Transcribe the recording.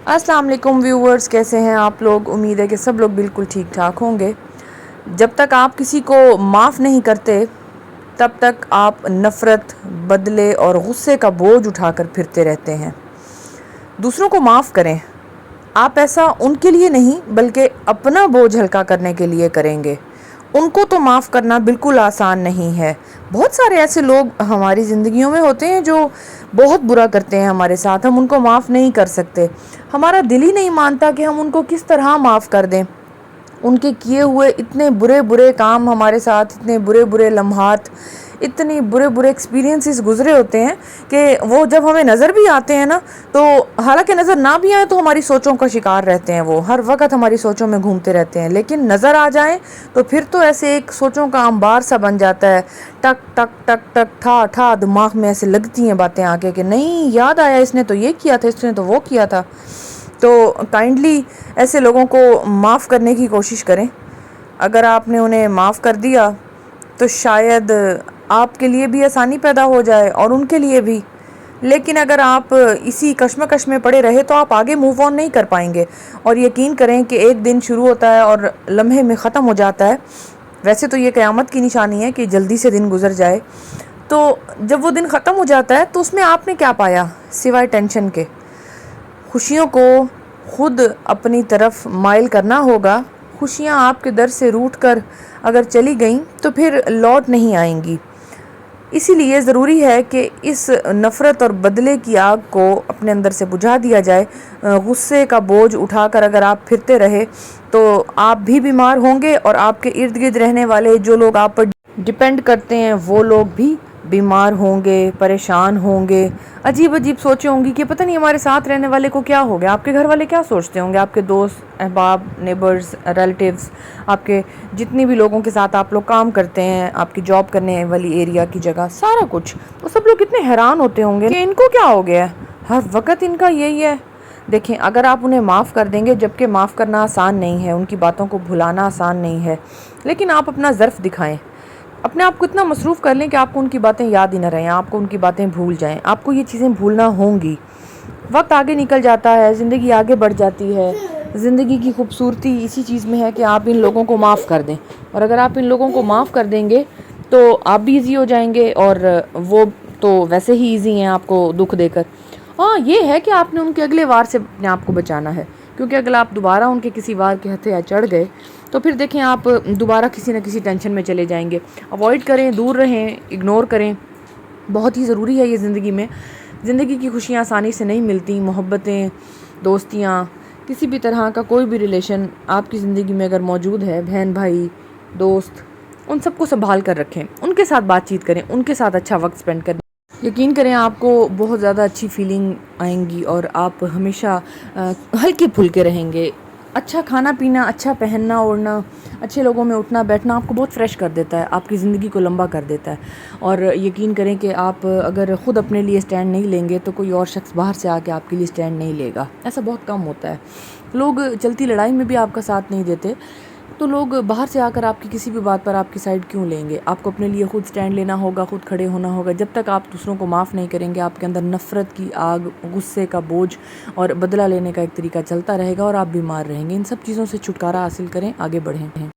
السلام علیکم ویورز، کیسے ہیں آپ لوگ؟ امید ہے کہ سب لوگ بالکل ٹھیک ٹھاک ہوں گے۔ جب تک آپ کسی کو معاف نہیں کرتے تب تک آپ نفرت، بدلے اور غصے کا بوجھ اٹھا کر پھرتے رہتے ہیں۔ دوسروں کو معاف کریں، آپ ایسا ان کے لیے نہیں بلکہ اپنا بوجھ ہلکا کرنے کے لیے کریں گے۔ ان کو تو معاف کرنا بالکل آسان نہیں ہے۔ بہت سارے ایسے لوگ ہماری زندگیوں میں ہوتے ہیں جو بہت برا کرتے ہیں ہمارے ساتھ، ہم ان کو معاف نہیں کر سکتے۔ ہمارا دل ہی نہیں مانتا کہ ہم ان کو کس طرح معاف کر دیں۔ ان کے کیے ہوئے اتنے برے برے کام ہمارے ساتھ، اتنے برے برے لمحات، اتنے برے برے ایکسپیرینسز گزرے ہوتے ہیں کہ وہ جب ہمیں نظر بھی آتے ہیں نا، تو حالانکہ نظر نہ بھی آئے تو ہماری سوچوں کا شکار رہتے ہیں، وہ ہر وقت ہماری سوچوں میں گھومتے رہتے ہیں، لیکن نظر آ جائیں تو پھر تو ایسے ایک سوچوں کا انبار سا بن جاتا ہے۔ ٹک ٹک ٹک ٹک ٹھا ٹھا دماغ میں ایسے لگتی ہیں باتیں آ کے کہ نہیں، یاد آیا اس نے تو یہ کیا تھا، اس نے تو وہ کیا تھا۔ تو کائنڈلی ایسے لوگوں کو معاف کرنے کی کوشش کریں۔ اگر آپ نے انہیں معاف کر دیا تو شاید آپ کے لیے بھی آسانی پیدا ہو جائے اور ان کے لیے بھی، لیکن اگر آپ اسی کشمکش میں پڑے رہے تو آپ آگے موو آن نہیں کر پائیں گے۔ اور یقین کریں کہ ایک دن شروع ہوتا ہے اور لمحے میں ختم ہو جاتا ہے۔ ویسے تو یہ قیامت کی نشانی ہے کہ جلدی سے دن گزر جائے، تو جب وہ دن ختم ہو جاتا ہے تو اس میں آپ نے کیا پایا سوائے ٹینشن کے؟ خوشیوں کو خود اپنی طرف مائل کرنا ہوگا۔ خوشیاں آپ کے در سے روٹ کر اگر چلی گئیں تو پھر لوٹ نہیں آئیں گی۔ اسی لیے ضروری ہے کہ اس نفرت اور بدلے کی آگ کو اپنے اندر سے بجھا دیا جائے۔ غصے کا بوجھ اٹھا کر اگر آپ پھرتے رہے تو آپ بھی بیمار ہوں گے، اور آپ کے ارد گرد رہنے والے جو لوگ آپ پر ڈیپینڈ کرتے ہیں وہ لوگ بھی بیمار ہوں گے، پریشان ہوں گے، عجیب عجیب سوچیں ہوں گی کہ پتہ نہیں ہمارے ساتھ رہنے والے کو کیا ہو گیا۔ آپ کے گھر والے کیا سوچتے ہوں گے، آپ کے دوست، احباب، نیبرز، ریلیٹیوز، آپ کے جتنی بھی لوگوں کے ساتھ آپ لوگ کام کرتے ہیں، آپ کی جاب کرنے والی ایریا کی جگہ، سارا کچھ، وہ سب لوگ کتنے حیران ہوتے ہوں گے کہ ان کو کیا ہو گیا ہے، ہر وقت ان کا یہی ہے۔ دیکھیں، اگر آپ انہیں معاف کر دیں گے، جبکہ معاف کرنا آسان نہیں ہے، ان کی باتوں کو بھلانا آسان نہیں ہے، لیکن آپ اپنا ظرف دکھائیں، اپنے آپ کو اتنا مصروف کر لیں کہ آپ کو ان کی باتیں یاد ہی نہ رہیں، آپ کو ان کی باتیں بھول جائیں۔ آپ کو یہ چیزیں بھولنا ہوں گی، وقت آگے نکل جاتا ہے، زندگی آگے بڑھ جاتی ہے۔ زندگی کی خوبصورتی اسی چیز میں ہے کہ آپ ان لوگوں کو معاف کر دیں، اور اگر آپ ان لوگوں کو معاف کر دیں گے تو آپ بھی ایزی ہو جائیں گے، اور وہ تو ویسے ہی ایزی ہیں آپ کو دکھ دے کر۔ ہاں، یہ ہے کہ آپ نے ان کے اگلے وار سے اپنے آپ کو بچانا ہے، کیونکہ اگر آپ دوبارہ ان کے کسی وار کے ہتھے چڑھ گئے تو پھر دیکھیں آپ دوبارہ کسی نہ کسی ٹینشن میں چلے جائیں گے۔ اوائڈ کریں، دور رہیں، اگنور کریں، بہت ہی ضروری ہے یہ زندگی میں۔ زندگی کی خوشیاں آسانی سے نہیں ملتی، محبتیں، دوستیاں، کسی بھی طرح کا کوئی بھی ریلیشن آپ کی زندگی میں اگر موجود ہے، بہن بھائی، دوست، ان سب کو سنبھال کر رکھیں، ان کے ساتھ بات چیت کریں، ان کے ساتھ اچھا وقت سپینڈ کریں۔ یقین کریں آپ کو بہت زیادہ اچھی فیلنگ آئیں گی، اور آپ ہمیشہ ہلکے پھلکے رہیں گے۔ اچھا کھانا پینا، اچھا پہننا اوڑھنا، اچھے لوگوں میں اٹھنا بیٹھنا آپ کو بہت فریش کر دیتا ہے، آپ کی زندگی کو لمبا کر دیتا ہے۔ اور یقین کریں کہ آپ اگر خود اپنے لیے سٹینڈ نہیں لیں گے تو کوئی اور شخص باہر سے آ کے آپ کے لیے سٹینڈ نہیں لے گا۔ ایسا بہت کم ہوتا ہے، لوگ چلتی لڑائی میں بھی آپ کا ساتھ نہیں دیتے، تو لوگ باہر سے آ کر آپ کی کسی بھی بات پر آپ کی سائڈ کیوں لیں گے؟ آپ کو اپنے لیے خود سٹینڈ لینا ہوگا، خود کھڑے ہونا ہوگا۔ جب تک آپ دوسروں کو معاف نہیں کریں گے، آپ کے اندر نفرت کی آگ، غصے کا بوجھ اور بدلہ لینے کا ایک طریقہ چلتا رہے گا، اور آپ بیمار رہیں گے۔ ان سب چیزوں سے چھٹکارا حاصل کریں، آگے بڑھیں۔